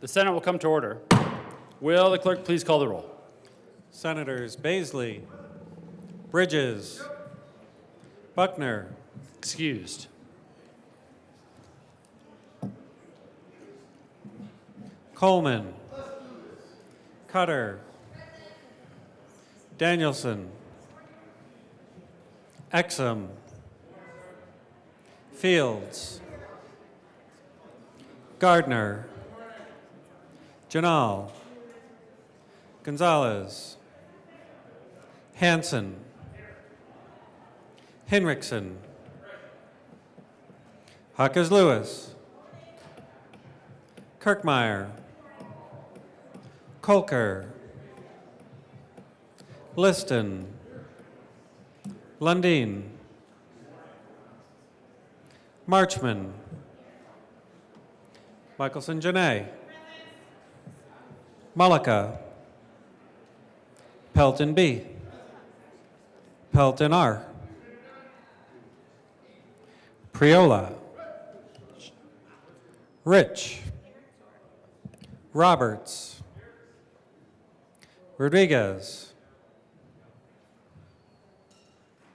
The Senate will come to order. Will the clerk please call the roll? Senators Baisley, Bridges, Buckner, Excused. Coleman, Cutter, Danielson, Exum, Fields, Gardner, Janal, Gonzalez, Hanson, Henriksen, Huckes Lewis, Kirkmeyer, Kolker, Liston, Lundin, Marchman, Michelson Janae, Mullica, Pelton B, Pelton R, Priola, Rich, Roberts, Rodriguez,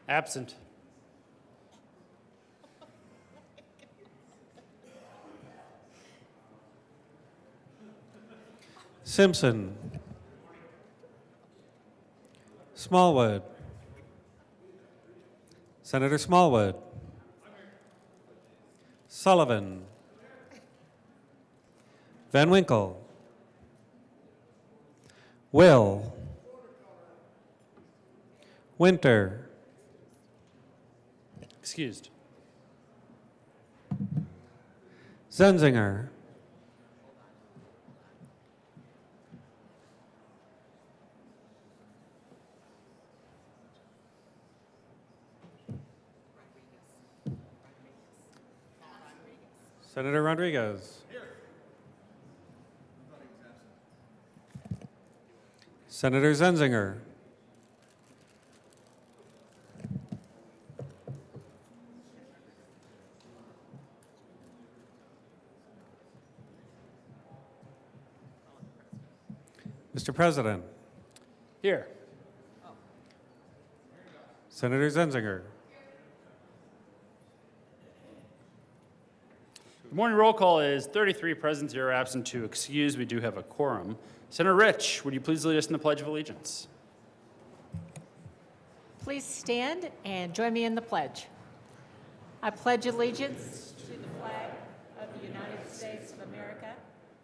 Absent. Simpson, Smallwood, Senator Smallwood, Sullivan, Van Winkle, Will, Winter, Excused. Zenzinger, Senator Rodriguez. Senator Zenzinger. Mr. President. Here. Senator Zenzinger. The morning roll call is 33 present, 0 absent, 2 excused. We do have a quorum. Senator Rich, would you please lead us in the Pledge of Allegiance? Please stand and join me in the pledge. I pledge allegiance to the flag of the United States of America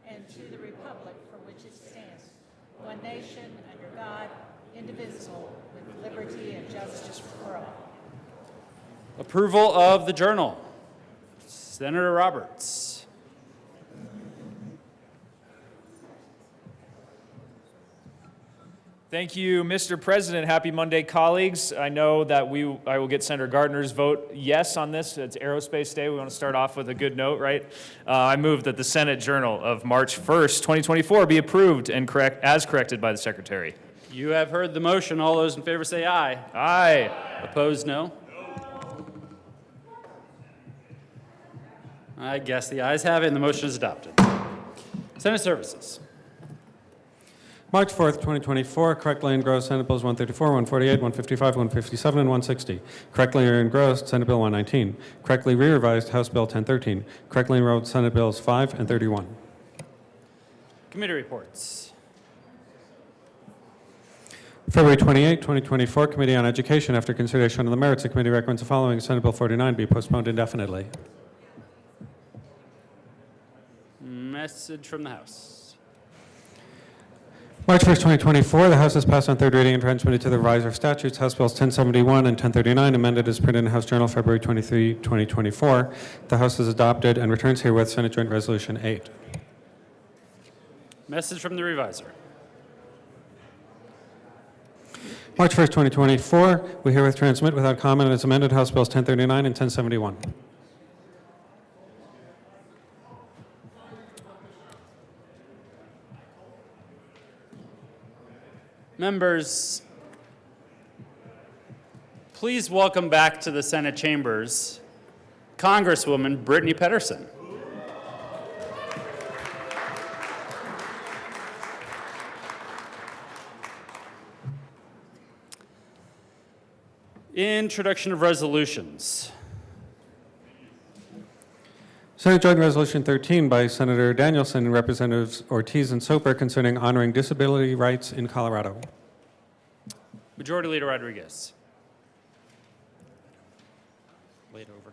and to the republic for which it stands, one nation, under God, indivisible, with liberty and justice for all. Approval of the journal. Senator Roberts. Thank you, Mr. President. Happy Monday, colleagues. I know that I will get Senator Gardner's vote yes on this. It's Aerospace Day. We want to start off with a good note, right? I move that the Senate Journal of March 1st, 2024 be approved and as corrected by the Secretary. You have heard the motion. All those in favor say aye. Aye. Opposed, no? I guess the ayes have it and the motion is adopted. Senate Services. March 4th, 2024, correctly engrossed Senate Bills 134, 148, 155, 157, and 160. Correctly engrossed Senate Bill 119. Correctly re-revised House Bill 1013. Correctly enrolled Senate Bills 5 and 31. Committee reports. February 28, 2024, Committee on Education. After consideration of the merits, the committee recommends the following: Senate Bill 49 be postponed indefinitely. Message from the House. March 1st, 2024, the House has passed on third reading and transmitted to the Revisor of Statutes House Bills 1071 and 1039, amended as printed in House Journal February 23, 2024. The House has adopted and returns herewith Senate Joint Resolution 8. Message from the Revisor. March 1st, 2024, we herewith transmit without comment as amended House Bills 1039 and 1071. Members, please welcome back to the Senate chambers Congresswoman Brittany Pedersen. Introduction of resolutions. Senate Joint Resolution 13 by Senator Danielson and Representatives Ortiz and Soper concerning honoring disability rights in Colorado. Majority Leader Rodriguez. Laid over.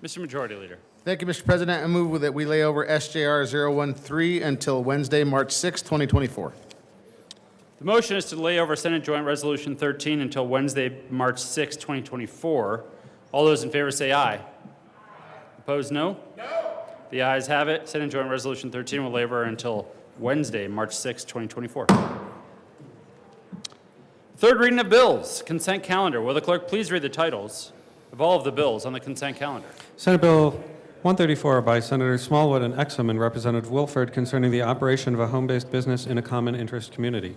Mr. Majority Leader. Thank you, Mr. President. I move that we lay over SJR 013 until Wednesday, March 6, 2024. The motion is to lay over Senate Joint Resolution 13 until Wednesday, March 6, 2024. All those in favor say aye. Opposed, no? No. The ayes have it. Senate Joint Resolution 13 will lay over until Wednesday, March 6, 2024. Third reading of bills, consent calendar. Will the clerk please read the titles of all of the bills on the consent calendar? Senate Bill 134 by Senator Smallwood and Exum and Representative Wilford concerning the operation of a home-based business in a common interest community.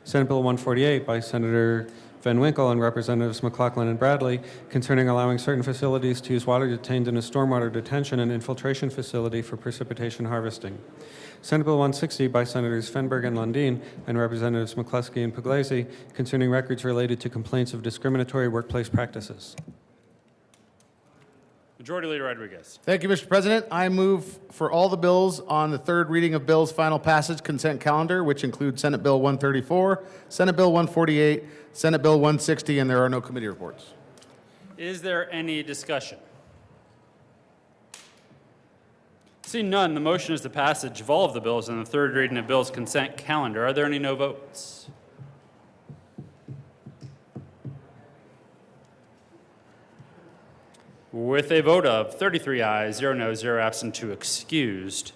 Senate Bill 148 by Senator Van Winkle and Representatives McLaughlin and Bradley concerning allowing certain facilities to use water detained in a stormwater detention and infiltration facility for precipitation harvesting. Senate Bill 160 by Senators Fenberg and Lundin and Representatives McCluskey and Pugliese concerning records related to complaints of discriminatory workplace practices. Majority Leader Rodriguez. Thank you, Mr. President. I move for all the bills on the third reading of bills final passage consent calendar, which include Senate Bill 134, Senate Bill 148, Senate Bill 160, and there are no committee reports. Is there any discussion? Seeing none, the motion is the passage of all of the bills on the third reading of bills consent calendar. Are there any no votes? With a vote of 33 ayes, 0 noes, 0 absent, 2 excused,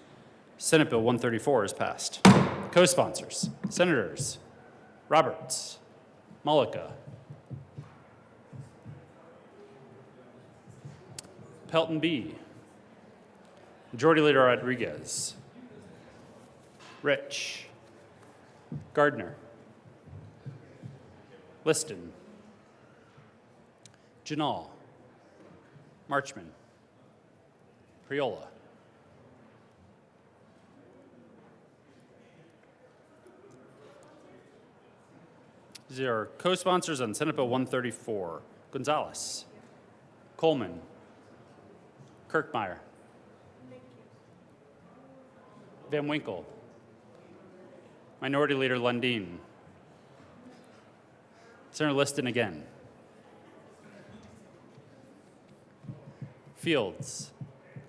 Senate Bill 134 is passed. Co-sponsors, Senators Roberts, Mullica, Pelton B., Majority Leader Rodriguez, Rich, Gardner, Liston, Janal, Marchman, Priola, these are co-sponsors on Senate Bill 134. Gonzalez, Coleman, Kirkmeyer, Van Winkle, Minority Leader Lundin, Senator Liston again, Fields,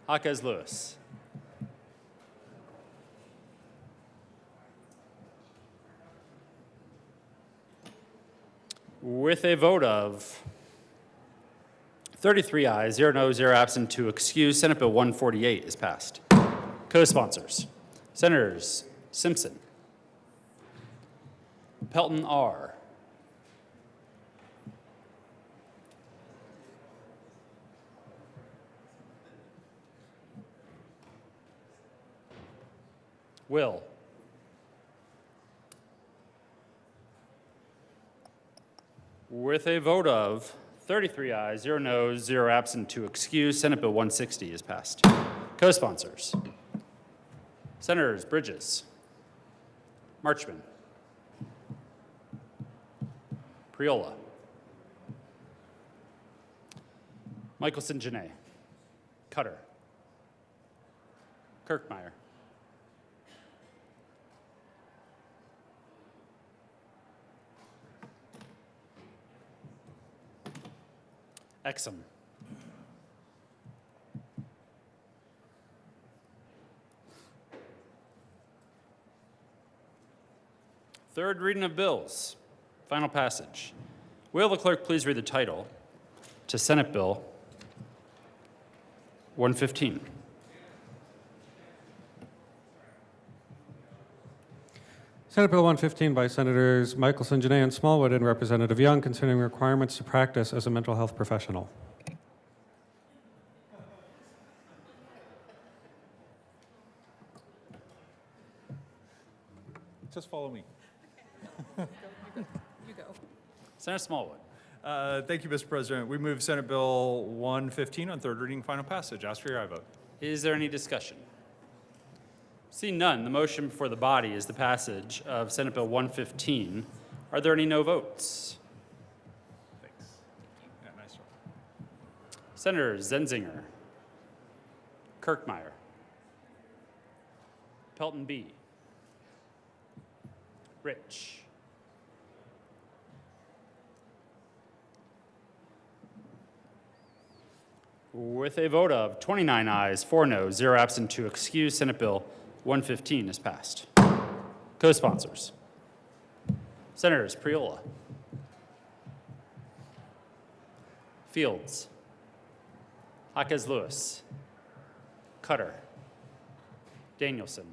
Jaquez Lewis, with a vote of 33 ayes, 0 noes, 0 absent, 2 excused, Senate Bill 148 is passed. Co-sponsors, Senators Simpson, Pelton R., Will, with a vote of 33 ayes, 0 noes, 0 absent, 2 excused, Senate Bill 160 is passed. Co-sponsors, Senators Bridges, Marchman, Priola, Michelson Janae, Cutter, Kirkmeyer, Exum, third reading of bills, final passage. Will the clerk please read the title to Senate Bill 115? Senate Bill 115 by Senators Michelson, Janae, and Smallwood and Representative Young concerning requirements to practice as a mental health professional. Just follow me. Senator Smallwood. Thank you, Mr. President. We move Senate Bill 115 on third reading, final passage. Ask for your aye vote. Is there any discussion? Seeing none, the motion before the body is the passage of Senate Bill 115. Are there any no votes? Thanks. Yeah, nice job. Senators Zenzinger, Kirkmeyer, Pelton B, Rich, with a vote of 29 ayes, 4 noes, 0 absent to excuse, Senate Bill 115 is passed. Co-sponsors. Senators Priola, Fields, Jaquez Lewis, Cutter, Danielson,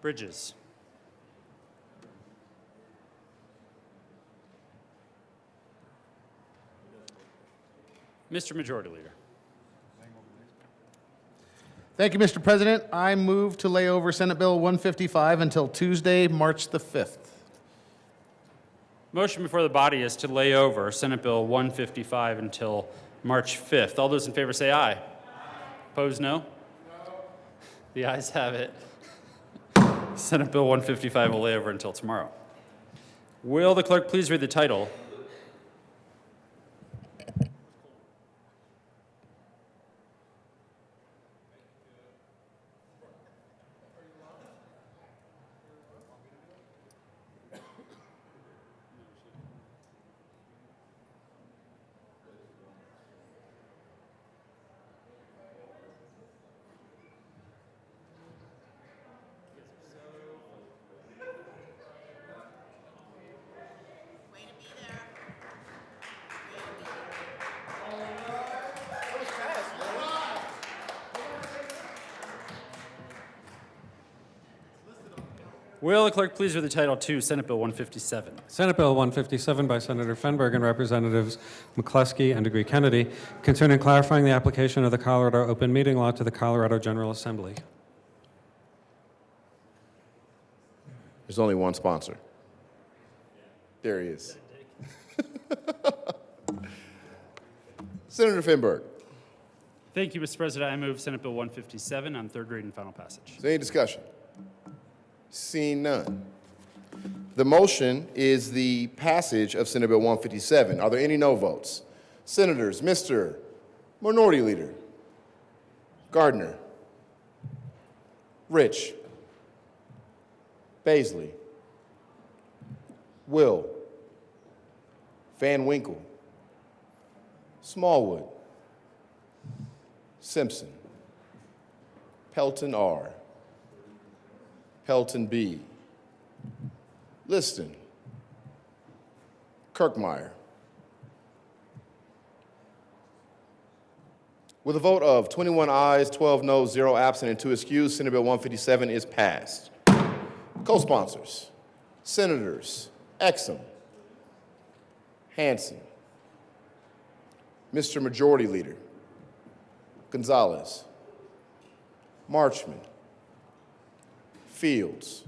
Bridges, Mr. Majority Leader. Thank you, Mr. President. I move to lay over Senate Bill 155 until Tuesday, March the 5th. Motion before the body is to lay over Senate Bill 155 until March 5th. All those in favor say aye. Opposed, no? The ayes have it. Senate Bill 155 will lay over until tomorrow. Will the clerk please read the title? Will the clerk please read the title to Senate Bill 157? Senate Bill 157 by Senator Fenberg and Representatives McCluskey and Degree Kennedy concerning clarifying the application of the Colorado Open Meeting Law to the Colorado General Assembly. There's only one sponsor. There he is. Senator Fenberg, Thank you, Mr. President. I move Senate Bill 157 on third reading and final passage. is there any discussion? Seeing none. The motion is the passage of Senate Bill 157. Are there any no votes? Senators, Mr. Minority Leader Gardner, Rich, Baisley, Will, Van Winkle, Smallwood, Simpson, Pelton R, Pelton B, Liston, Kirkmeyer. With a vote of 21 ayes, 12 noes, 0 absent, and 2 excused, Senate Bill 157 is passed. Co-sponsors, Senators Exum, Hansen, Mr. Majority Leader Gonzalez, Marchman, Fields,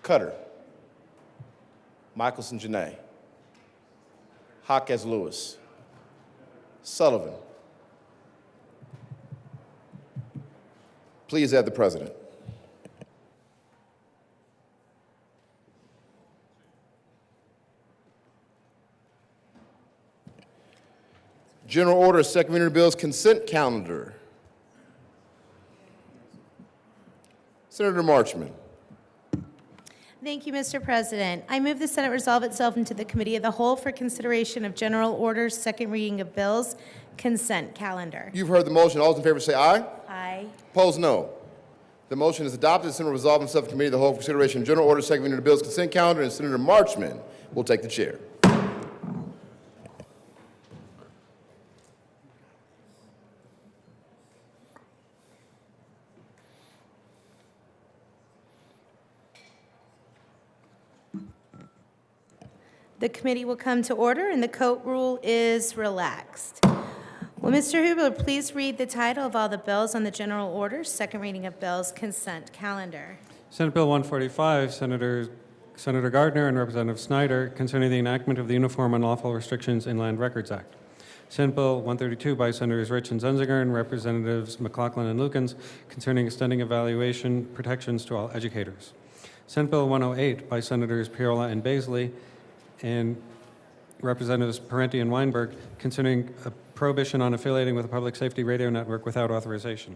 Cutter, Michelson Janae, Jaquez Lewis, Sullivan. Please add the President. General Order, second reading of bills, consent calendar. Senator Marchman. Thank you, Mr. President. I move the Senate resolve itself into the Committee of the Whole for consideration of General Orders, second reading of bills, consent calendar. You've heard the motion. All those in favor say aye. Aye. Opposed, no. The motion is adopted. The Senate resolve itself in Committee of the Whole for consideration of General Order, second reading of bills, consent calendar, and Senator Marchman will take the chair. The committee will come to order, and the court rule is relaxed. Will Mr. Hubler please read the title of all the bills on the general orders, second reading of bills, consent calendar? Senate Bill 145, Senators Senator Gardner and Representative Snyder concerning the enactment of the Uniform Unlawful Restrictions in Land Records Act. Senate Bill 132 by Senators Rich and Zunziger and Representatives McLaughlin and Lukens concerning extending evaluation protections to all educators. Senate Bill 108 by Senators Piola and Baisley and Representatives Parenti and Weinberg concerning a prohibition on affiliating with a public safety radio network without authorization.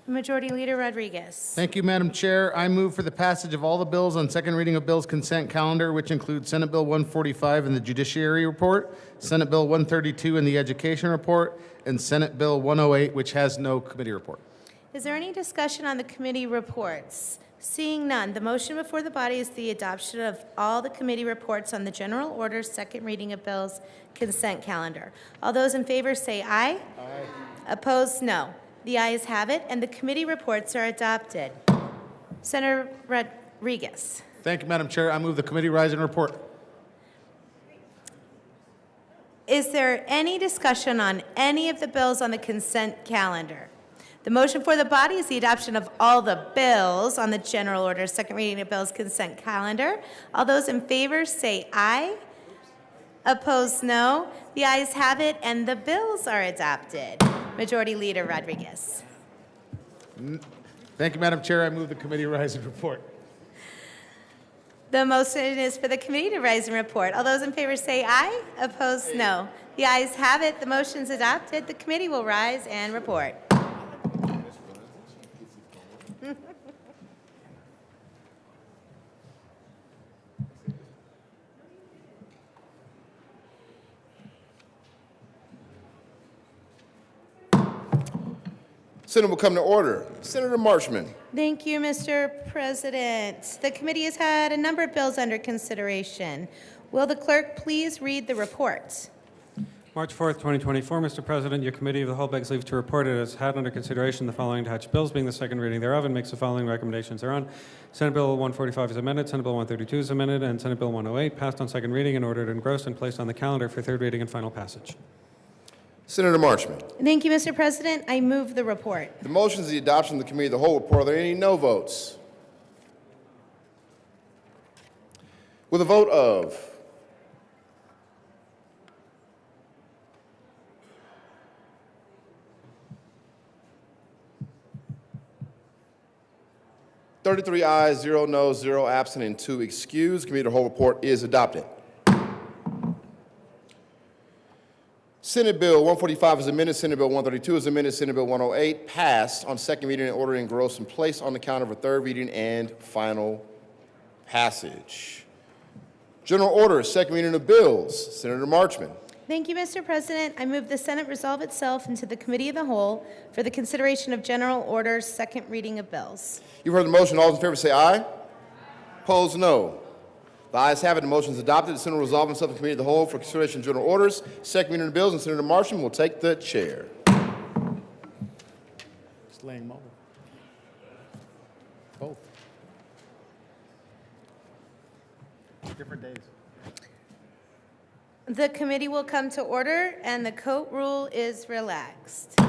Majority Leader Rodriguez. Thank you, Madam Chair. I move for the passage of all the bills on second reading of bills consent calendar, which include Senate Bill 145 in the Judiciary Report, Senate Bill 132 in the Education Report, and Senate Bill 108, which has no committee report. Is there any discussion on the committee reports? Seeing none, the motion before the body is the adoption of all the committee reports on the general orders second reading of bills consent calendar. All those in favor say aye. Aye. Opposed, no. The ayes have it, and the committee reports are adopted. Senator Rodriguez. Thank you, Madam Chair. I move the committee rise and report. Is there any discussion on any of the bills on the consent calendar? The motion for the body is the adoption of all the bills on the general order second reading of bills consent calendar. All those in favor say aye. Opposed, no. The ayes have it, and the bills are adopted. Majority Leader Rodriguez. Thank you, Madam Chair. I move the committee rise and report. The motion is for the committee to rise and report. All those in favor say aye. Opposed, no. The ayes have it. The motion's adopted. The committee will rise and report. Senate will come to order. Senator Marchman. Thank you, Mr. President. The committee has had a number of bills under consideration. Will the clerk please read the report? March 4th, 2024, Mr. President, your committee of the whole begs leave to report it has had under consideration the following attached bills, being the second reading thereof, and makes the following recommendations thereon. Senate Bill 145 is amended, Senate Bill 132 is amended, and Senate Bill 108 passed on second reading and ordered engrossed and placed on the calendar for third reading and final passage. Senator Marchman. Thank you, Mr. President. I move the report. The motion is the adoption of the committee of the whole report. Are there any no votes? With a vote of 33 ayes, 0 noes, 0 absent, and 2 excused. Committee of the whole report is adopted. Senate Bill 145 is amended, Senate Bill 132 is amended, Senate Bill 108 passed on second reading and ordered engrossed and placed on the calendar for third reading and final passage. General order, second reading of bills. Senator Marchman. Thank you, Mr. President. I move the Senate resolve itself into the committee of the whole for the consideration of general orders, second reading of bills. You've heard the motion. All those in favor say aye. Opposed, no. The ayes have it. The motion is adopted. The Senate will resolve itself in committee of the whole for consideration of general orders, second reading of bills, and Senator Marchman will take the chair. Just laying them over. Both. Different days. The committee will come to order, and the coat rule is relaxed.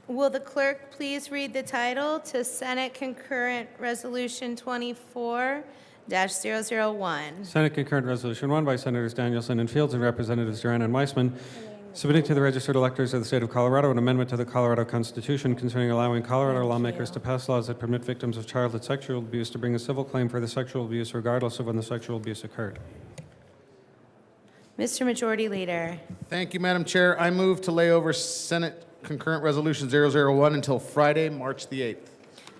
Will the clerk please read the title to Senate Concurrent Resolution 24-001? Senate Concurrent Resolution 1 by Senators Danielson and Fields and Representatives Duran and Weissman, submitting to the registered electors of the state of Colorado an amendment to the Colorado Constitution concerning allowing Colorado lawmakers to pass laws that permit victims of childhood sexual abuse to bring a civil claim for the sexual abuse regardless of when the sexual abuse occurred. Mr. Majority Leader. Thank you, Madam Chair. I move to lay over Senate Concurrent Resolution 001 until Friday, March the 8th.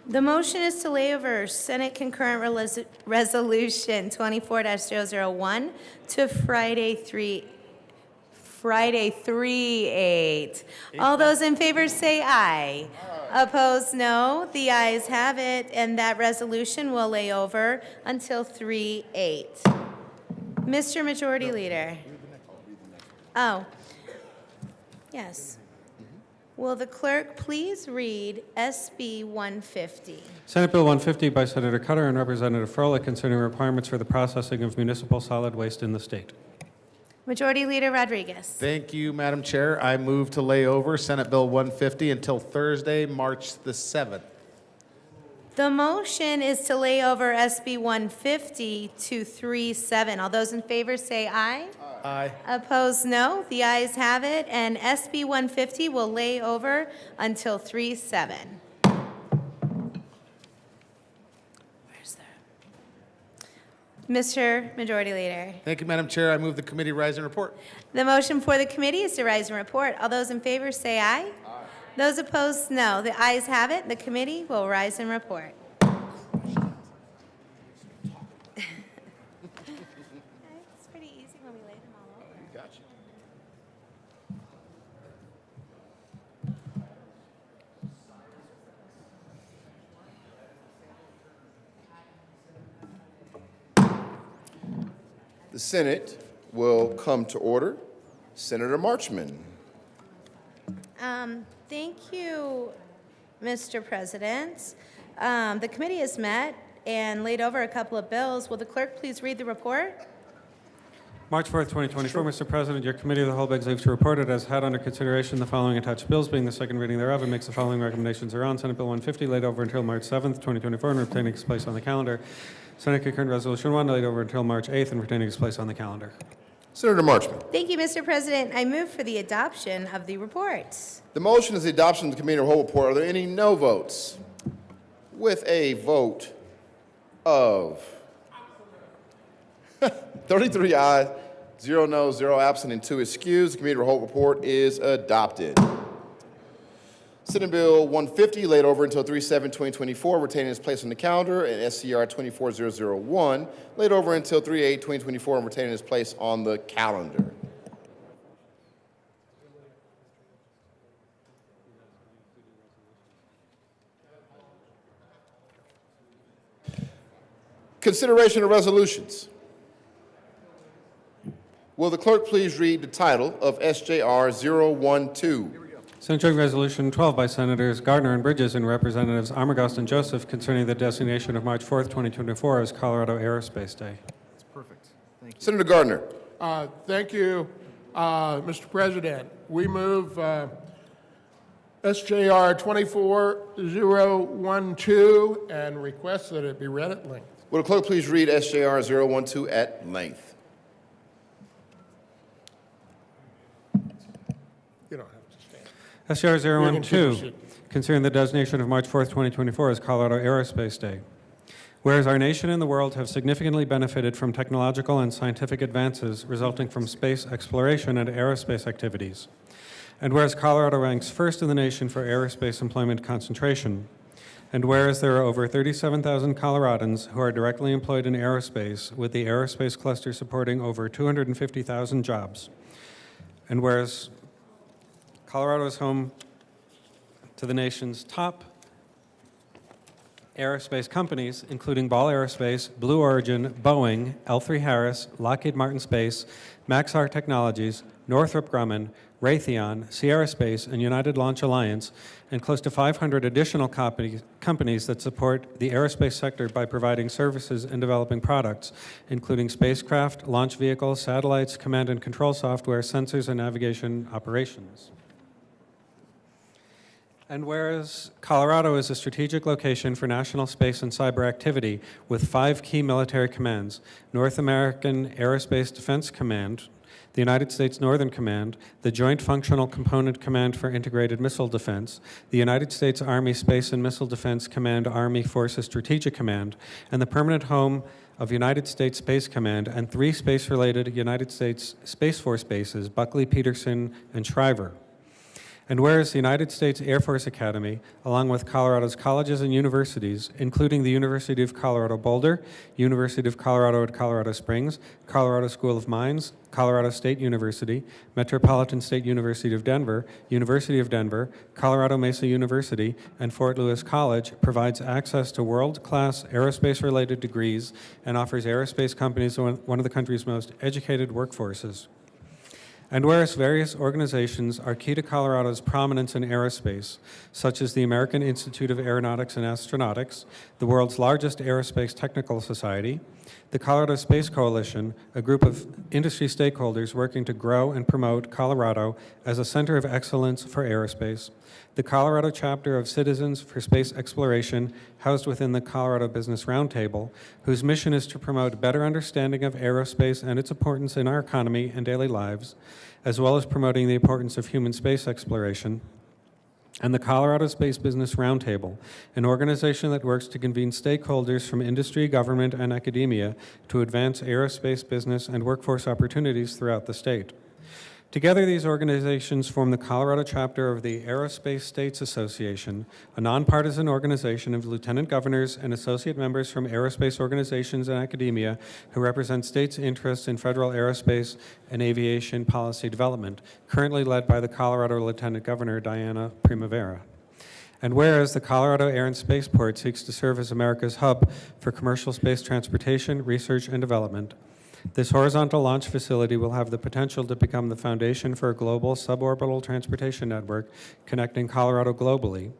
The motion is to lay over Senate Concurrent Resolution 24-001 to Friday 3/8. All those in favor say aye. Opposed, no. The ayes have it, and that resolution will lay over until 3/8. Mr. Majority Leader. Oh, yes. Will the clerk please read SB 150? Senate Bill 150 by Senator Cutter and Representative Froelich concerning requirements for the processing of municipal solid waste in the state. Majority Leader Rodriguez. Thank you, Madam Chair. I move to lay over Senate Bill 150 until Thursday, March the 7th. The motion is to lay over SB 150 to 3/7. All those in favor say aye. Aye. Opposed, no. The ayes have it, and SB 150 will lay over until 3/7. Where's that? Mr. Majority Leader. Thank you, Madam Chair. I move the committee rise and report. The motion for the committee is to rise and report. All those in favor say aye. Those opposed, no. The ayes have it. The committee will rise and report. It's pretty easy when we lay them all over. Gotcha. The Senate will come to order. Senator Marchman. Thank you, Mr. President. The committee has met and laid over a couple of bills. Will the clerk please read the report? March 4th, 2024, Mr. President, your committee of the whole begs leave to report it has had under consideration the following attached bills, being the second reading thereof, and makes the following recommendations thereon. Senate Bill 150 laid over until March 7th, 2024, and retaining its place on the calendar. Senate Concurrent Resolution 1 laid over until March 8th and retaining its place on the calendar. Senator Marchman. Thank you, Mr. President. I move for the adoption of the reports. The motion is the adoption of the committee of the whole report. Are there any no votes? With a vote of 33 ayes, 0 noes, 0 absent, and 2 excused, the committee of the whole report is adopted. Senate Bill 150 laid over until 3/7/2024, retaining its place on the calendar, and SCR 24001 laid over until 3/8/2024 and retaining its place on the calendar. Consideration of resolutions. Will the clerk please read the title of SJR 012? Senate Joint Resolution 12 by Senators Gardner and Bridges and Representatives Armagost and Joseph concerning the designation of March 4th, 2024 as Colorado Aerospace Day. Senator Gardner. Thank you, Mr. President. We move SJR 24012 and request that it be read at length. Will the clerk please read SJR 012 at length? You don't have to stand. SJR You can 012, finish concerning the designation of March 4th, 2024 as Colorado Aerospace Day. Whereas our nation and the world have significantly benefited from technological and scientific advances resulting from space exploration and aerospace activities, and whereas Colorado ranks first in the nation for aerospace employment concentration, and whereas there are over 37,000 Coloradans who are directly employed in aerospace, with the aerospace cluster supporting over 250,000 jobs, and whereas Colorado is home to the nation's top aerospace companies, including Ball Aerospace, Blue Origin, Boeing, L3 Harris, Lockheed Martin Space, Maxar Technologies, Northrop Grumman, Raytheon, Sierra Space, and United Launch Alliance, and close to 500 additional companies that support the aerospace sector by providing services and developing products, including spacecraft, launch vehicles, satellites, command and control software, sensors, and navigation operations. And whereas Colorado is a strategic location for national space and cyber activity with 5 key military commands: North American Aerospace Defense Command, the United States Northern Command, the Joint Functional Component Command for Integrated Missile Defense, the United States Army Space and Missile Defense Command Army Forces Strategic Command, and the permanent home of United States Space Command and 3 space-related United States Space Force bases, Buckley, Peterson, and Shriver. And whereas the United States Air Force Academy, along with Colorado's colleges and universities, including the University of Colorado Boulder, University of Colorado at Colorado Springs, Colorado School of Mines, Colorado State University, Metropolitan State University of Denver, University of Denver, Colorado Mesa University, and Fort Lewis College, provides access to world-class aerospace-related degrees and offers aerospace companies one of the country's most educated workforces. And whereas various organizations are key to Colorado's prominence in aerospace, such as the American Institute of Aeronautics and Astronautics, the world's largest aerospace technical society, the Colorado Space Coalition, a group of industry stakeholders working to grow and promote Colorado as a center of excellence for aerospace, the Colorado chapter of Citizens for Space Exploration, housed within the Colorado Business Roundtable, whose mission is to promote better understanding of aerospace and its importance in our economy and daily lives, as well as promoting the importance of human space exploration, and the Colorado Space Business Roundtable, an organization that works to convene stakeholders from industry, government, and academia to advance aerospace business and workforce opportunities throughout the state. Together, these organizations form the Colorado chapter of the Aerospace States Association, a nonpartisan organization of lieutenant governors and associate members from aerospace organizations and academia who represent states' interests in federal aerospace and aviation policy development, currently led by the Colorado Lieutenant Governor Diana Primavera. And whereas the Colorado Air and Spaceport seeks to serve as America's hub for commercial space transportation, research, and development, this horizontal launch facility will have the potential to become the foundation for a global suborbital transportation network connecting Colorado globally.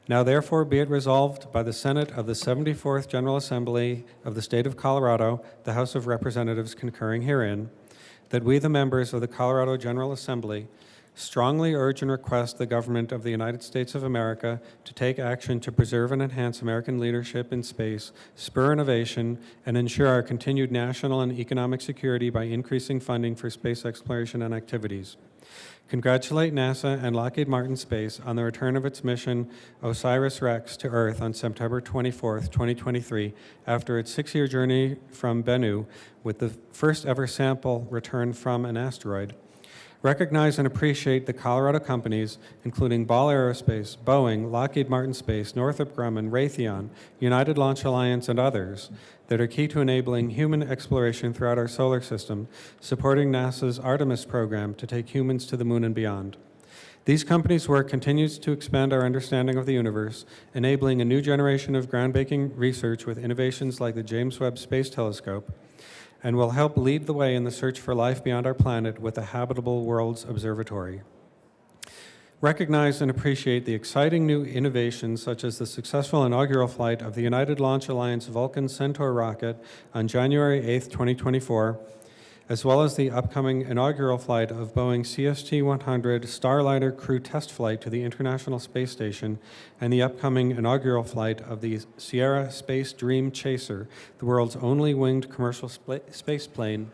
Now therefore be it resolved by the Senate of the 74th General Assembly of the State of Colorado, the House of Representatives concurring herein, that we, the members of the Colorado General Assembly, strongly urge and request the government of the United States of America to take action to preserve and enhance American leadership in space, spur innovation, and ensure our continued national and economic security by increasing funding for space exploration and activities. Congratulate NASA and Lockheed Martin Space on the return of its mission OSIRIS-REx to Earth on September 24, 2023, after its 6-year journey from Bennu, with the first ever sample returned from an asteroid. Recognize and appreciate the Colorado companies, including Ball Aerospace, Boeing, Lockheed Martin Space, Northrop Grumman, Raytheon, United Launch Alliance, and others that are key to enabling human exploration throughout our solar system, supporting NASA's Artemis program to take humans to the moon and beyond. These companies' work continues to expand our understanding of the universe, enabling a new generation of groundbreaking research with innovations like the James Webb Space Telescope, and will help lead the way in the search for life beyond our planet with the Habitable Worlds Observatory. Recognize and appreciate the exciting new innovations such as the successful inaugural flight of the United Launch Alliance Vulcan Centaur rocket on January 8, 2024, as well as the upcoming inaugural flight of Boeing CST-100 Starliner crew test flight to the International Space Station, and the upcoming inaugural flight of the Sierra Space Dream Chaser, the world's only winged commercial space plane,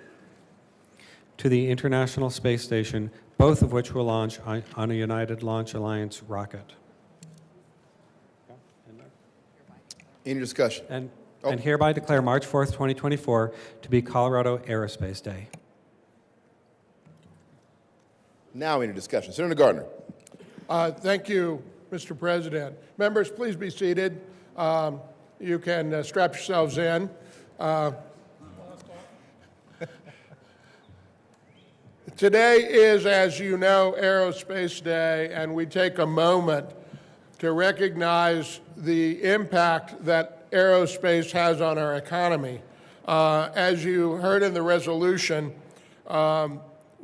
to the International Space Station, both of which will launch on a United Launch Alliance rocket. Any discussion? And hereby declare March 4th, 2024 to be Colorado Aerospace Day. Now any discussion? Senator Gardner. Thank you, Mr. President. Members, please be seated. You can strap yourselves in. Today is, as you know, Aerospace Day, and we take a moment to recognize the impact that aerospace has on our economy. As you heard in the resolution,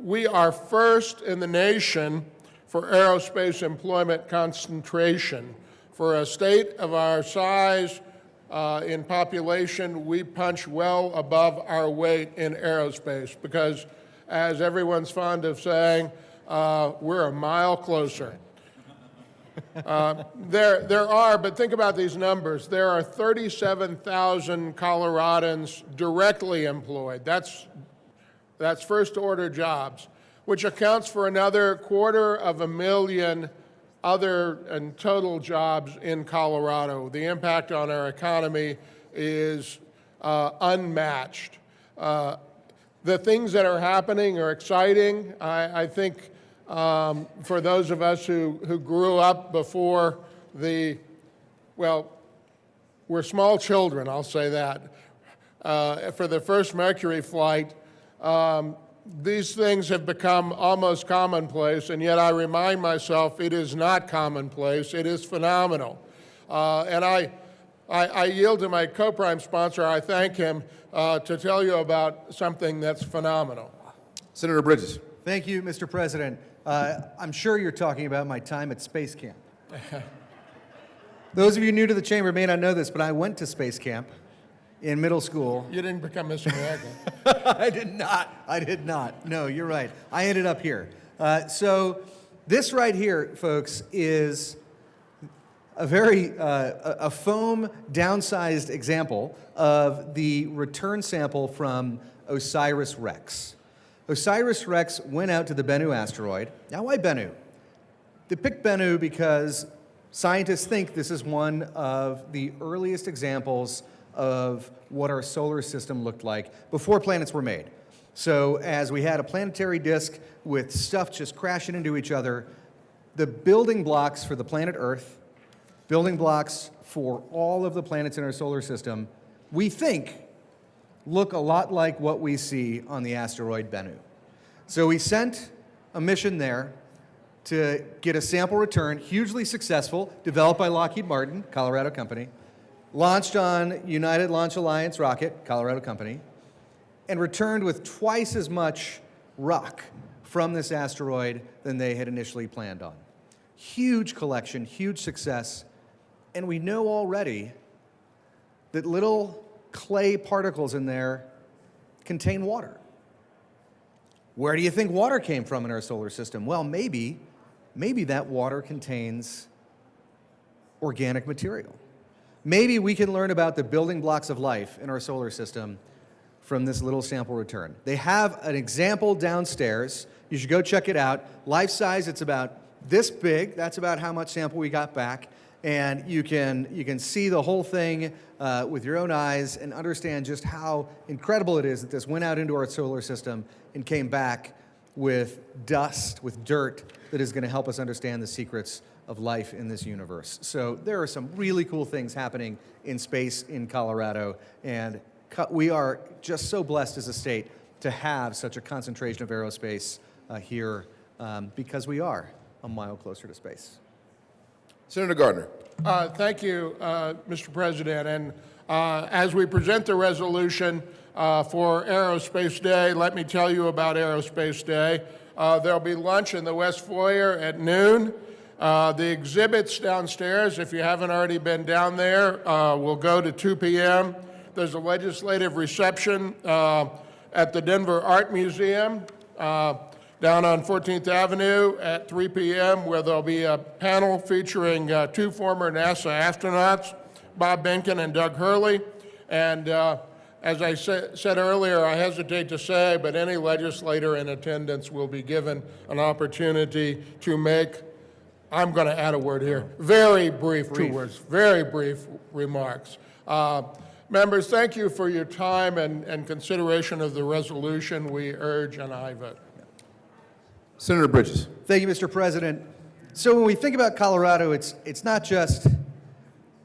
we are first in the nation for aerospace employment concentration. For a state of our size in population, we punch well above our weight in aerospace because, as everyone's fond of saying, we're a mile closer. There are, but think about these numbers. There are 37,000 Coloradans directly employed. That's first-order jobs, which accounts for another 250,000 other and total jobs in Colorado. The impact on our economy is unmatched. The things that are happening are exciting. I think for those of us who grew up before we're small children, I'll say that. For the first Mercury flight, these things have become almost commonplace, and yet I remind myself it is not commonplace, it is phenomenal. And I yield to my co-prime sponsor, I thank him, to tell you about something that's phenomenal. Senator Bridges. Thank you, Mr. President. I'm sure you're talking about my time at Space Camp. Those of you new to the chamber may not know this, but I went to Space Camp in middle school. You didn't become Mr. America. I did not. I did not. No, you're right. I ended up here. So this right here, folks, is a very a foam downsized example of the return sample from OSIRIS-REx. OSIRIS-REx went out to the Bennu asteroid. Now, why Bennu? They picked Bennu because scientists think this is one of the earliest examples of what our solar system looked like before planets were made. So as we had a planetary disk with stuff just crashing into each other, the building blocks for the planet Earth, building blocks for all of the planets in our solar system, we think look a lot like what we see on the asteroid Bennu. So we sent a mission there to get a sample return, hugely successful, developed by Lockheed Martin, Colorado company, launched on United Launch Alliance rocket, Colorado company, and returned with twice as much rock from this asteroid than they had initially planned on. Huge collection, huge success, and we know already that little clay particles in there contain water. Where do you think water came from in our solar system? Well, maybe that water contains organic material. Maybe we can learn about the building blocks of life in our solar system from this little sample return. They have an example downstairs. You should go check it out. Life size, it's about this big. That's about how much sample we got back. And you can see the whole thing with your own eyes and understand just how incredible it is that this went out into our solar system and came back with dust, with dirt that is going to help us understand the secrets of life in this universe. So there are some really cool things happening in space in Colorado, and we are just so blessed as a state to have such a concentration of aerospace here because we are a mile closer to space. Senator Gardner. Thank you, Mr. President. And as we present the resolution for Aerospace Day, let me tell you about Aerospace Day. There'll be lunch in the West Foyer at noon. The exhibits downstairs, if you haven't already been down there, will go to 2 p.m. There's a legislative reception at the Denver Art Museum down on 14th Avenue at 3 p.m., where there'll be a panel featuring two former NASA astronauts, Bob Behnken and Doug Hurley. And as I said earlier, I hesitate to say, but any legislator in attendance will be given an opportunity to make, I'm going to add a word here, very brief, 2 words, very brief remarks. Members, thank you for your time and consideration of the resolution. We urge an aye vote. Senator Bridges. Thank you, Mr. President. So when we think about Colorado, it's not just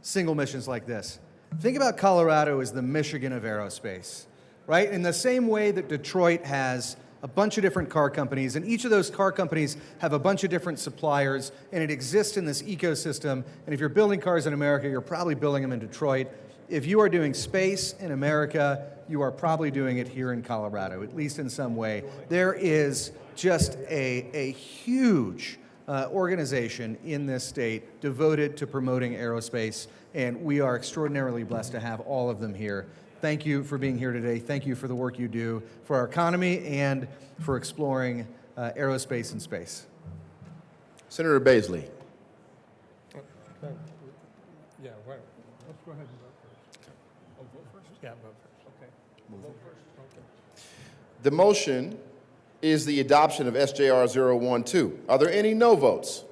single missions like this. Think about Colorado as the Michigan of aerospace, right? In the same way that Detroit has a bunch of different car companies, and each of those car companies have a bunch of different suppliers, and it exists in this ecosystem. And if you're building cars in America, you're probably building them in Detroit. If you are doing space in America, you are probably doing it here in Colorado, at least in some way. There is just a huge organization in this state devoted to promoting aerospace, and we are extraordinarily blessed to have all of them here. Thank you for being here today. Thank you for the work you do for our economy and for exploring aerospace and space. Senator Baisley. Yeah, well, let's go ahead and vote first. Oh, vote first? Yeah, vote first. Okay. Vote first. Okay. The motion is the adoption of SJR 012. Are there any no votes?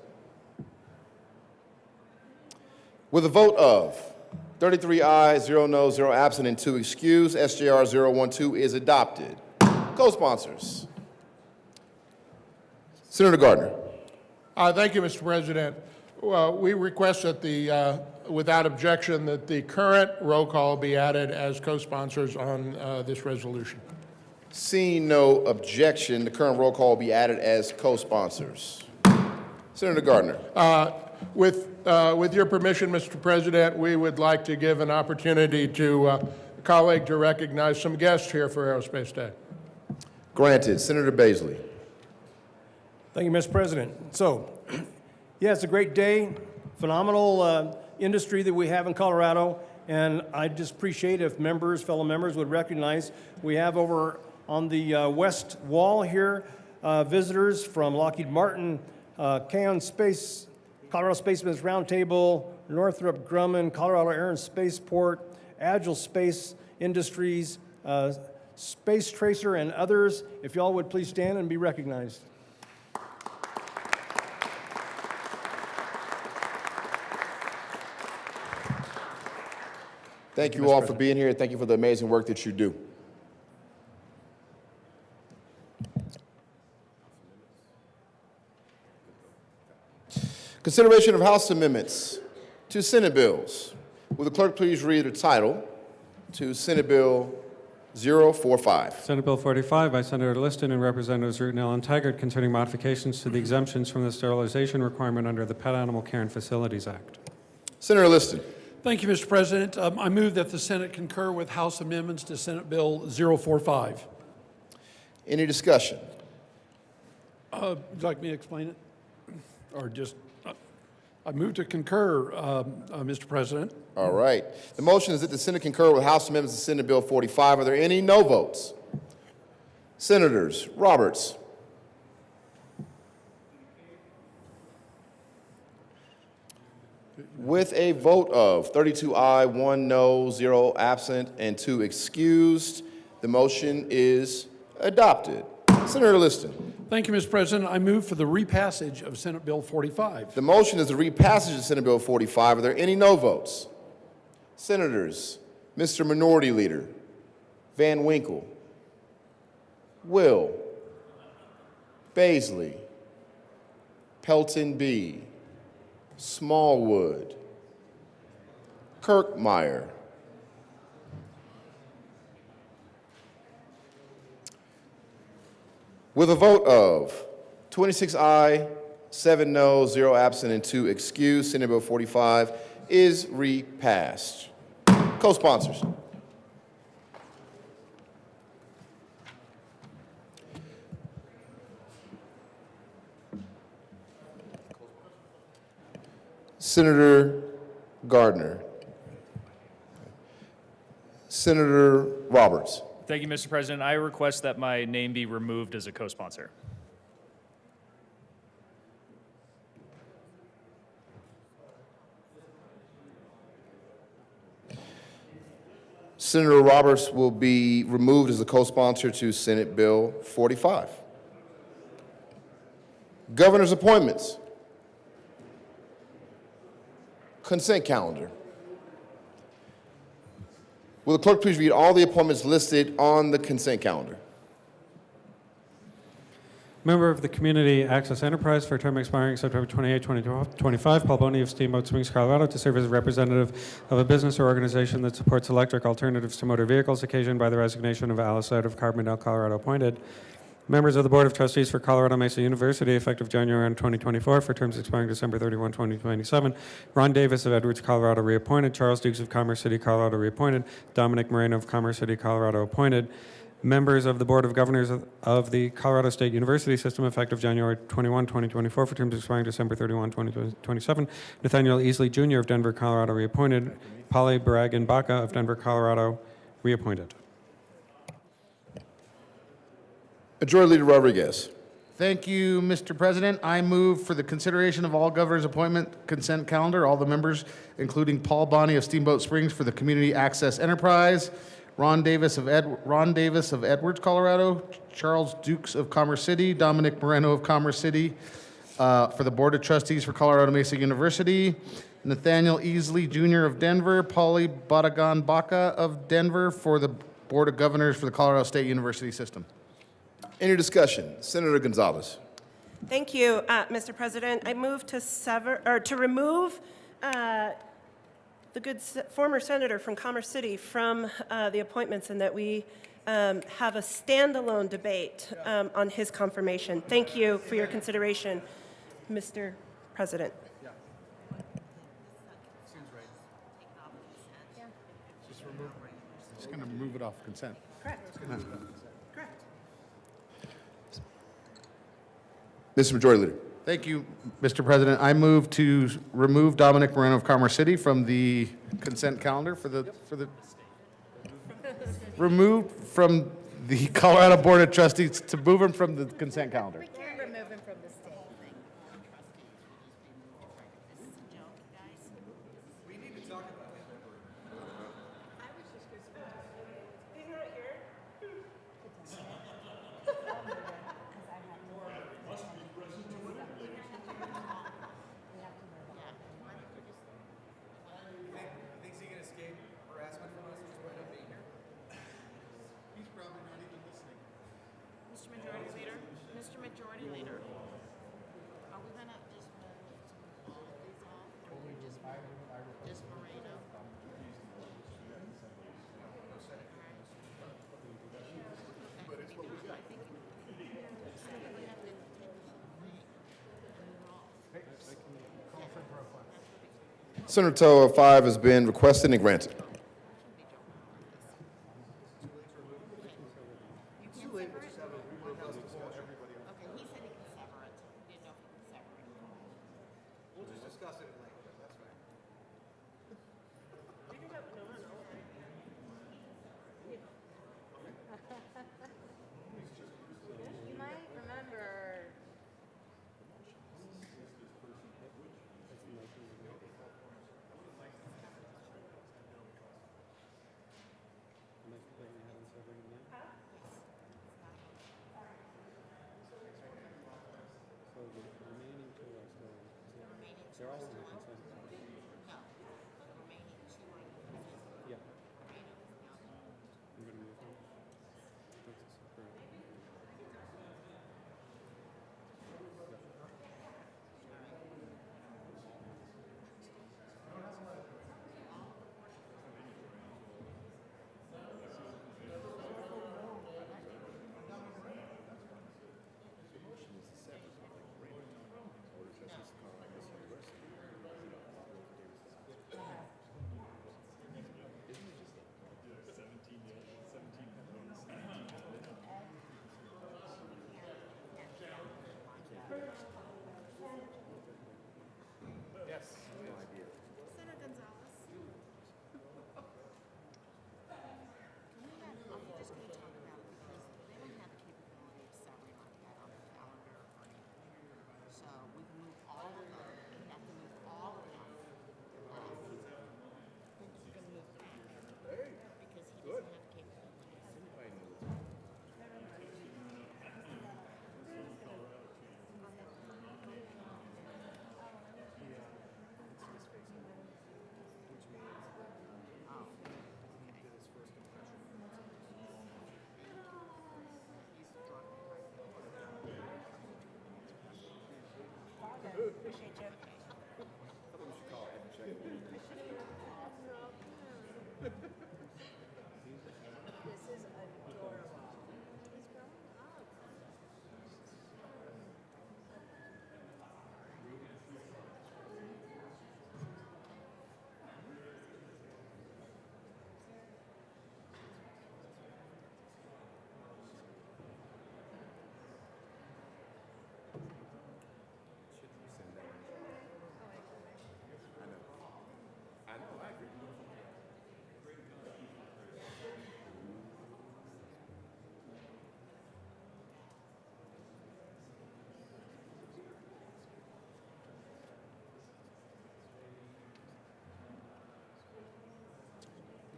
With a vote of 33 ayes, 0 noes, 0 absent, and 2 excused, SJR 012 is adopted. Co-sponsors. Senator Gardner. Thank you, Mr. President. We request that without objection, that the current roll call be added as co-sponsors on this resolution. Seeing no objection, the current roll call will be added as co-sponsors. Senator Gardner. With your permission, Mr. President, we would like to give an opportunity to a colleague to recognize some guests here for Aerospace Day. Granted. Senator Baisley. Thank you, Mr. President. So, yeah, it's a great day, phenomenal industry that we have in Colorado, and I just appreciate if fellow members would recognize we have over on the west wall here visitors from Lockheed Martin, Colorado Spacemen's Roundtable, Northrop Grumman, Colorado Air and Spaceport, Agile Space Industries, Space Tracer, and others. If y'all would please stand and be recognized. Thank you all for being here. Thank you for the amazing work that you do. Consideration of House amendments to Senate bills. Will the clerk please read the title to Senate Bill 045? Senate Bill 45 by Senator Liston and Representatives Root and Allen Taggart concerning modifications to the exemptions from the sterilization requirement under the Pet Animal Care and Facilities Act. Senator Liston. Thank you, Mr. President. I move that the Senate concur with House amendments to Senate Bill 045. Any discussion? Would you like me to explain it? Or just, I move to concur, Mr. President. All right. The motion is that the Senate concur with House amendments to Senate Bill 45. Are there any no votes? Senators Roberts. With a vote of 32 aye, 1 no, 0 absent, and 2 excused, the motion is adopted. Senator Liston. Thank you, Mr. President. I move for the repassage of Senate Bill 45. The motion is the repassage of Senate Bill 45. Are there any no votes? Senators, Mr. Minority Leader, Van Winkle, Will, Baisley, Pelton B., Smallwood, Kirkmeyer, with a vote of 26 aye, 7 no, 0 absent, and 2 excused, Senate Bill 45 is repassed. Co-sponsors. Senator Gardner. Senator Roberts. Thank you, Mr. President. I request that my name be removed as a co-sponsor. Senator Roberts will be removed as a co-sponsor to Senate Bill 45. Governor's appointments. Consent calendar. Will the clerk please read all the appointments listed on the consent calendar? Member of the Community Access Enterprise for a term expiring September 28, 2025, Paul Boney of Steamboat Springs, Colorado, to serve as a representative of a business or organization that supports electric alternatives to motor vehicles occasioned by the resignation of Alice Out of Carbondale, Colorado, appointed. Members of the Board of Trustees for Colorado Mesa University, effective January 2024, for terms expiring December 31, 2027. Ron Davis of Edwards, Colorado, reappointed. Charles Dukes of Commerce City, Colorado, reappointed. Dominic Moreno of Commerce City, Colorado, appointed. Members of the Board of Governors of the Colorado State University System, effective January 21, 2024, for terms expiring December 31, 2027. Nathaniel Easley Jr. of Denver, Colorado, reappointed. Polly Baragan Baca of Denver, Colorado, reappointed. Majority Leader Rodriguez. Thank you, Mr. President. I move for the consideration of all governors' appointment consent calendar, all the members, including Paul Boney of Steamboat Springs for the Community Access Enterprise, Ron Davis of Edwards, Colorado, Charles Dukes of Commerce City, Dominic Moreno of Commerce City for the Board of Trustees for Colorado Mesa University, Nathaniel Easley Jr. of Denver, Polly Baragan Baca of Denver for the Board of Governors for the Colorado State University System. Any discussion? Senator Gonzalez. Thank you, Mr. President. I move to remove the good former senator from Commerce City from the appointments, and that we have a standalone debate on his confirmation. Thank you for your consideration, Mr. President. Just going to move it off consent. Correct. Correct. Mr. Majority Leader. Thank you, Mr. President. I move to remove Dominic Moreno of Commerce City from the consent calendar removed from the Colorado Board of Trustees, to move him from the consent calendar. Can't remove him from the state. He's not here. Thinks he can escape harassment from us just by not being here? He's probably not even listening. Mr. Majority Leader, Mr. Majority Leader, are we gonna just move all of these off, or we just Moreno? Senator Toa, 5 has been requested and granted. Okay, he said he can sever it, didn't know if he can sever it. We'll just discuss it later, that's fine. You might remember.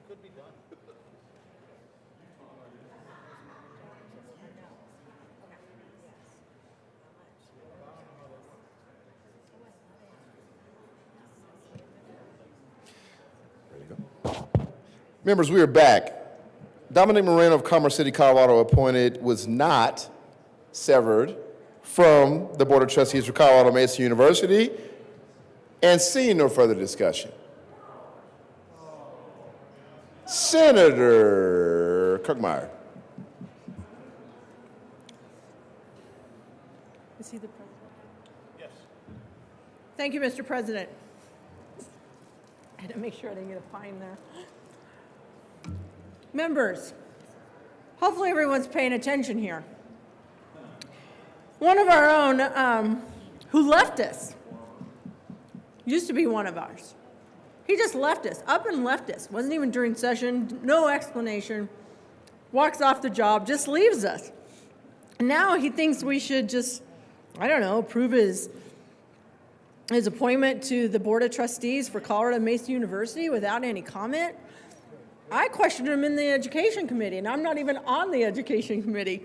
Could be done. Members, we are back. Dominic Moreno of Commerce City, Colorado, appointed, was not severed from the Board of Trustees for Colorado Mesa University. And seeing no further discussion, Senator Kirkmeyer. Is he the president? Yes. Thank you, Mr. President. I had to make sure I didn't get a fine there. Members, hopefully everyone's paying attention here. one of our own who left us. Used to be one of ours. He just left us, up and left us. Wasn't even during session, no explanation. Walks off the job, just leaves us. Now he thinks we should just, I don't know, approve his appointment to the Board of Trustees for Colorado Mesa University without any comment. I questioned him in the Education Committee, and I'm not even on the Education Committee.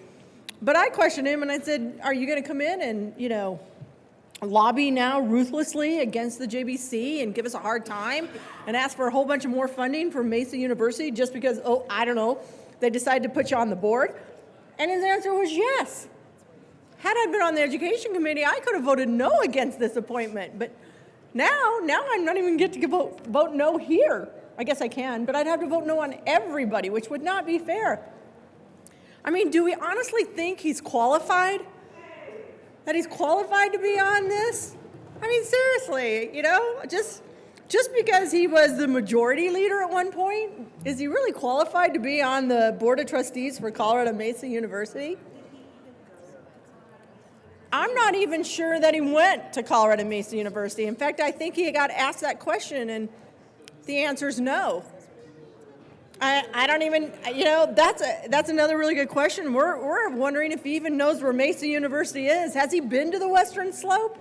But I questioned him, and I said, are you going to come in and, lobby now ruthlessly against the JBC and give us a hard time and ask for a whole bunch of more funding for Mesa University just because, I don't know, they decided to put you on the board? And his answer was yes. Had I been on the Education Committee, I could have voted no against this appointment. But now I'm not even get to vote no here. I guess I can, but I'd have to vote no on everybody, which would not be fair. I mean, do we honestly think he's qualified? That he's qualified to be on this? I mean, seriously, just because he was the majority leader at one point, is he really qualified to be on the Board of Trustees for Colorado Mesa University? I'm not even sure that he went to Colorado Mesa University. In fact, I think he got asked that question, and the answer is no. I don't even, that's another really good question. We're wondering if he even knows where Mesa University is. Has he been to the Western Slope?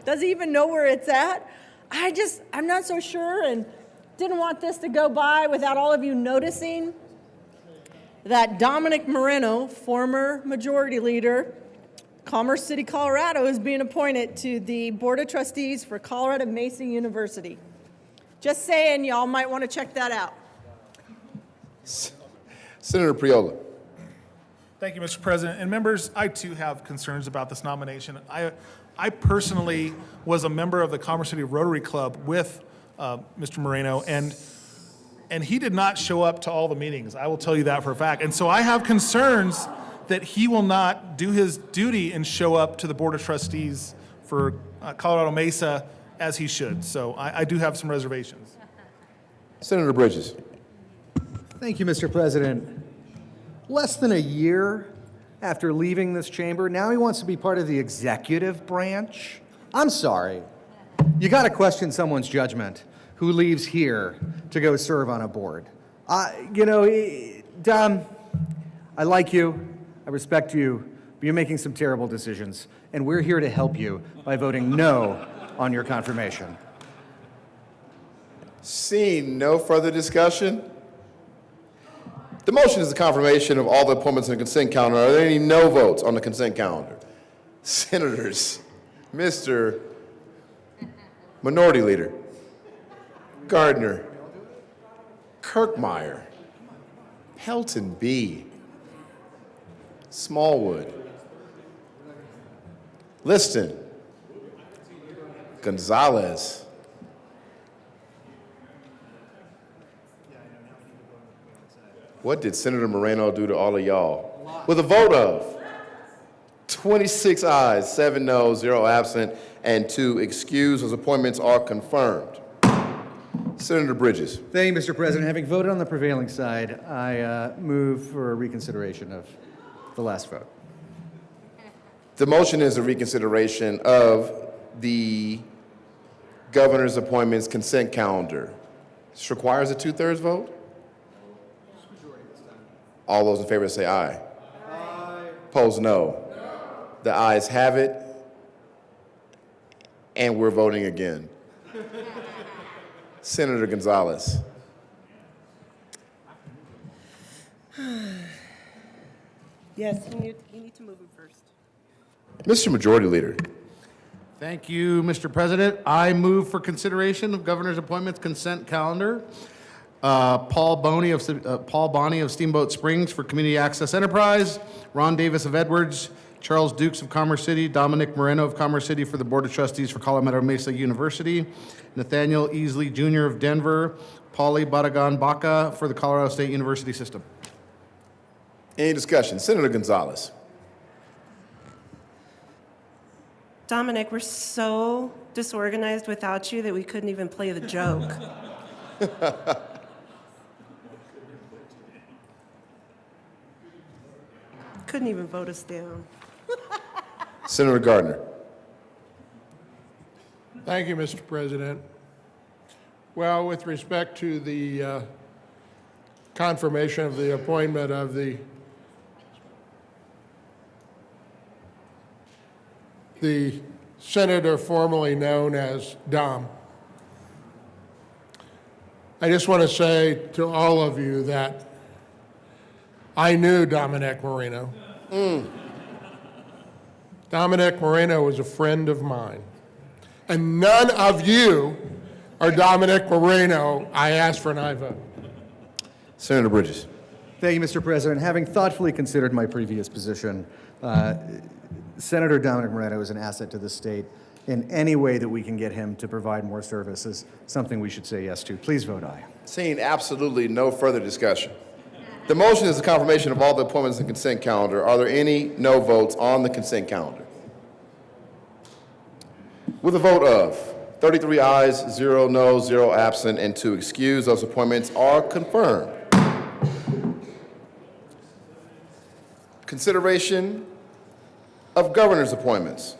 Does he even know where it's at? I'm not so sure, and didn't want this to go by without all of you noticing that Dominic Moreno, former majority leader, Commerce City, Colorado, is being appointed to the Board of Trustees for Colorado Mesa University. Just saying, y'all might want to check that out. Senator Priola. Thank you, Mr. President. And members, I too have concerns about this nomination. I personally was a member of the Commerce City Rotary Club with Mr. Moreno, and he did not show up to all the meetings. I will tell you that for a fact. And so I have concerns that he will not do his duty and show up to the Board of Trustees for Colorado Mesa as he should. So I do have some reservations. Senator Bridges. Thank you, Mr. President. Less than a year after leaving this chamber, now he wants to be part of the executive branch? I'm sorry. You got to question someone's judgment who leaves here to go serve on a board. Dom, I like you, I respect you, but you're making some terrible decisions, and we're here to help you by voting no on your confirmation. Seeing no further discussion, the motion is the confirmation of all the appointments on the consent calendar. Are there any no votes on the consent calendar? Senators, Mr. Minority Leader Gardner, Kirkmeyer, Pelton B., Smallwood, Liston, Gonzalez, what did Senator Moreno do to all of y'all? With a vote of 26 ayes, 7 noes, 0 absent, and 2 excused, those appointments are confirmed. Senator Bridges. Thank you, Mr. President. Having voted on the prevailing side, I move for a reconsideration of the last vote. The motion is a reconsideration of the governor's appointments consent calendar. This requires a 2/3 vote? All those in favor say aye. Aye. Opposed, no. The ayes have it, and we're voting again. Senator Gonzalez. Yes, you need to move him first. Mr. Majority Leader. Thank you, Mr. President. I move for consideration of governor's appointments consent calendar. Paul Bonney of Steamboat Springs for Community Access Enterprise, Ron Davis of Edwards, Charles Dukes of Commerce City, Dominic Moreno of Commerce City for the Board of Trustees for Colorado Mesa University, Nathaniel Easley Jr. of Denver, Paulie Badagan Baca for the Colorado State University System. Any discussion? Senator Gonzalez. Dominic, we're so disorganized without you that we couldn't even play the joke. Couldn't even vote us down. Senator Gardner. Thank you, Mr. President. Well, with respect to the confirmation of the appointment of the senator formerly known as Dom, I just want to say to all of you that I knew Dominic Moreno. Dominic Moreno was a friend of mine. And none of you are Dominic Moreno. I ask for an aye vote. Senator Bridges. Thank you, Mr. President. Having thoughtfully considered my previous position, Senator Dominic Moreno is an asset to the state. In any way that we can get him to provide more service is something we should say yes to. Please vote aye. Seeing absolutely no further discussion. The motion is the confirmation of all the appointments in the consent calendar. Are there any no votes on the consent calendar? With a vote of 33 ayes, 0 noes, 0 absent, and 2 excused, those appointments are confirmed. Consideration of governor's appointments.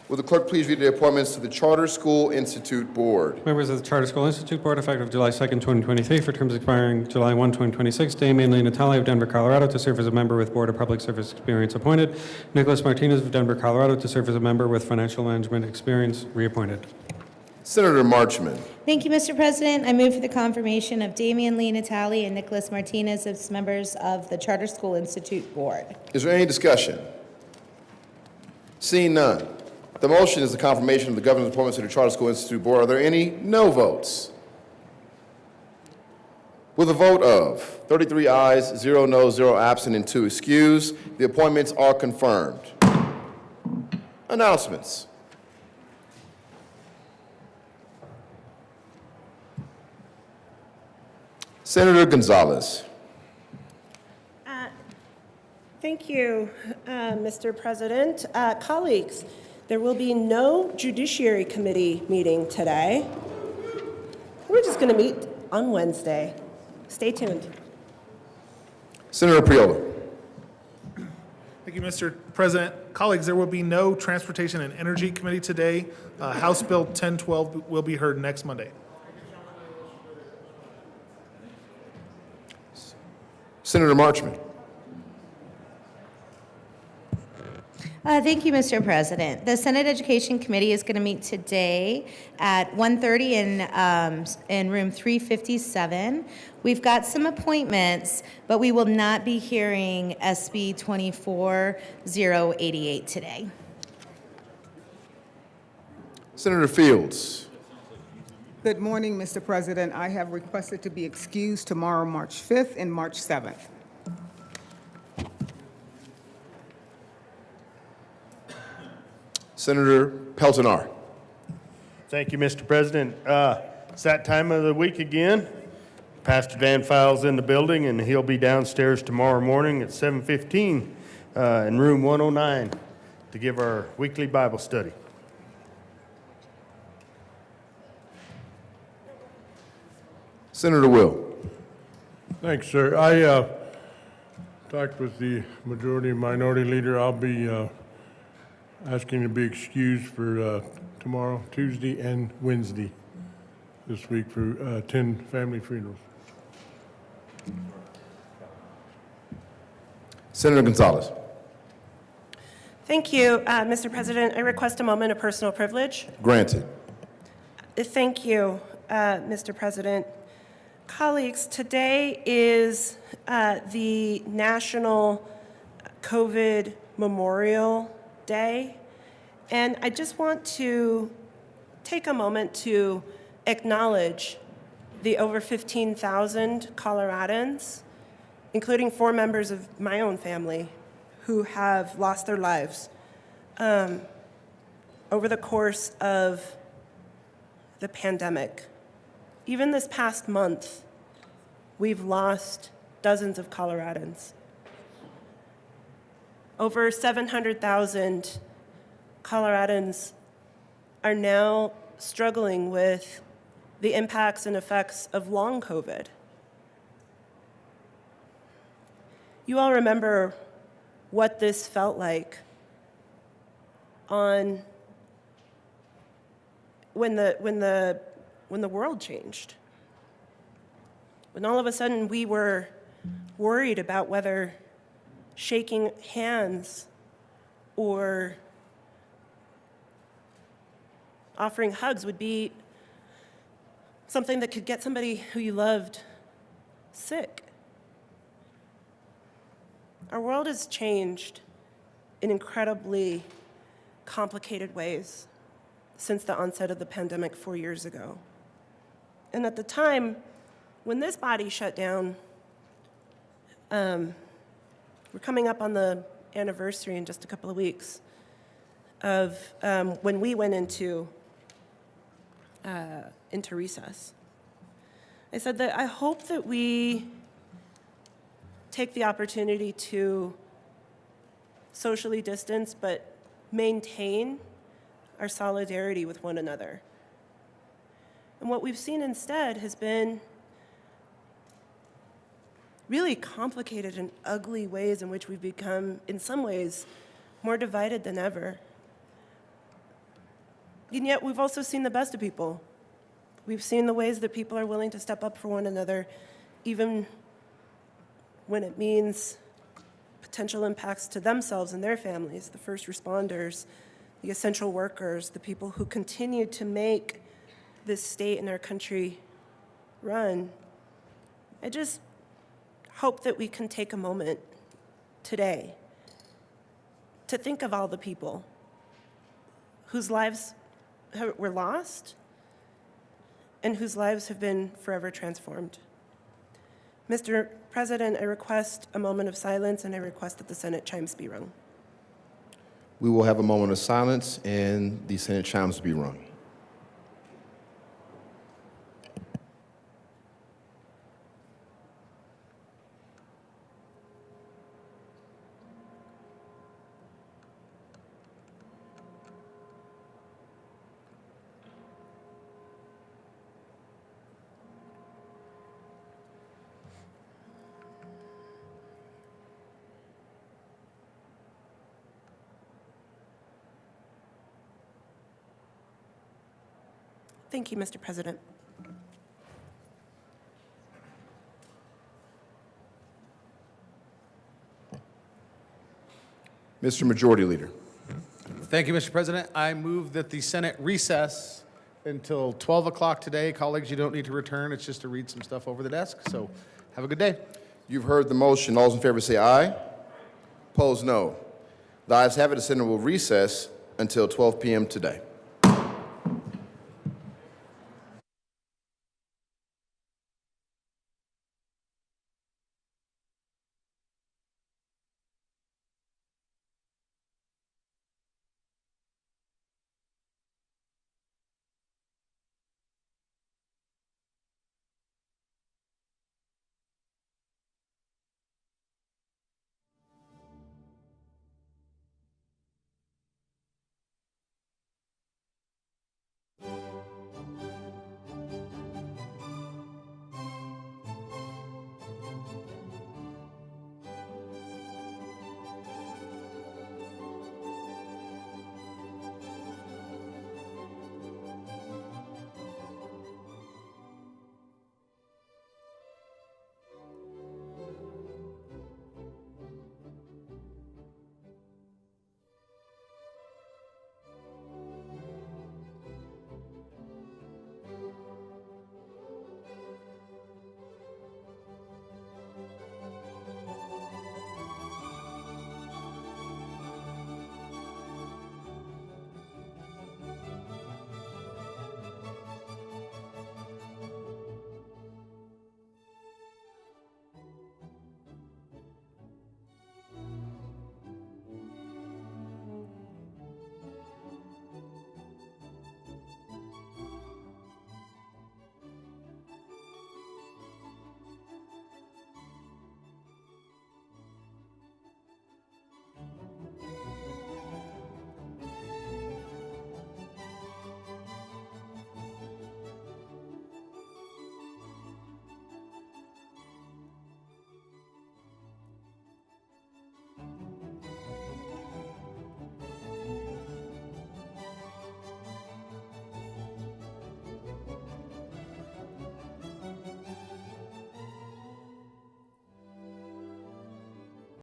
Will the clerk please read the appointments to the Charter School Institute Board? Members of the Charter School Institute Board, effective July 2nd, 2023, for terms expiring July 1, 2026. Damian Lee Natale of Denver, Colorado, to serve as a member with Board of Public Service experience, appointed. Nicholas Martinez of Denver, Colorado, to serve as a member with financial management experience, reappointed. Senator Marchman. Thank you, Mr. President. I move for the confirmation of Damian Lee Natale and Nicholas Martinez as members of the Charter School Institute Board. Is there any discussion? Seeing none. The motion is the confirmation of the governor's appointments to the Charter School Institute Board. Are there any no votes? With a vote of 33 ayes, 0 noes, 0 absent, and 2 excused, the appointments are confirmed. Announcements. Senator Gonzalez. Thank you, Mr. President. Colleagues, there will be no Judiciary Committee meeting today. We're just going to meet on Wednesday. Stay tuned. Senator Priola. Thank you, Mr. President. Colleagues, there will be no Transportation and Energy Committee today. House Bill 1012 will be heard next Monday. Senator Marchman. Thank you, Mr. President. The Senate Education Committee is going to meet today at 1:30 in room 357. We've got some appointments, but we will not be hearing SB 24088 today. Senator Fields. Good morning, Mr. President. I have requested to be excused tomorrow, March 5th and March 7th. Senator Peltonar. Thank you, Mr. President. It's that time of the week again. Pastor Dan Files in the building, and he'll be downstairs tomorrow morning at 7:15 in room 109 to give our weekly Bible study. Senator Will. Thanks, sir. I talked with the majority and minority leader. I'll be asking to be excused for tomorrow, Tuesday, and Wednesday this week for 10 family funerals. Senator Gonzalez. Thank you, Mr. President. I request a moment of personal privilege. Granted. Thank you, Mr. President. Colleagues, today is the National COVID Memorial Day, and I just want to take a moment to acknowledge the over 15,000 Coloradans, including 4 members of my own family, who have lost their lives over the course of the pandemic. Even this past month, we've lost dozens of Coloradans. Over 700,000 Coloradans are now struggling with the impacts and effects of long COVID. You all remember what this felt like on when the world changed. When all of a sudden we were worried about whether shaking hands or offering hugs would be something that could get somebody who you loved sick. Our world has changed in incredibly complicated ways since the onset of the pandemic 4 years ago. And at the time, when this body shut down, we're coming up on the anniversary in just a couple of weeks of when we went into recess. I said that I hope that we take the opportunity to socially distance, but maintain our solidarity with one another. And what we've seen instead has been really complicated and ugly ways in which we've become, in some ways, more divided than ever. And yet we've also seen the best of people. We've seen the ways that people are willing to step up for one another, even when it means potential impacts to themselves and their families, the first responders, the essential workers, the people who continue to make this state and our country run. I just hope that we can take a moment today to think of all the people whose lives were lost and whose lives have been forever transformed. Mr. President, I request a moment of silence, and I request that the Senate chimes be rung. We will have a moment of silence, and the Senate chimes will be rung. Thank you, Mr. President. Mr. Majority Leader. Thank you, Mr. President. I move that the Senate recess until 12 o'clock today. Colleagues, you don't need to return. It's just to read some stuff over the desk. So have a good day. You've heard the motion. All those in favor say aye. Opposed, no. The ayes have it. The Senate will recess until 12 p.m. today.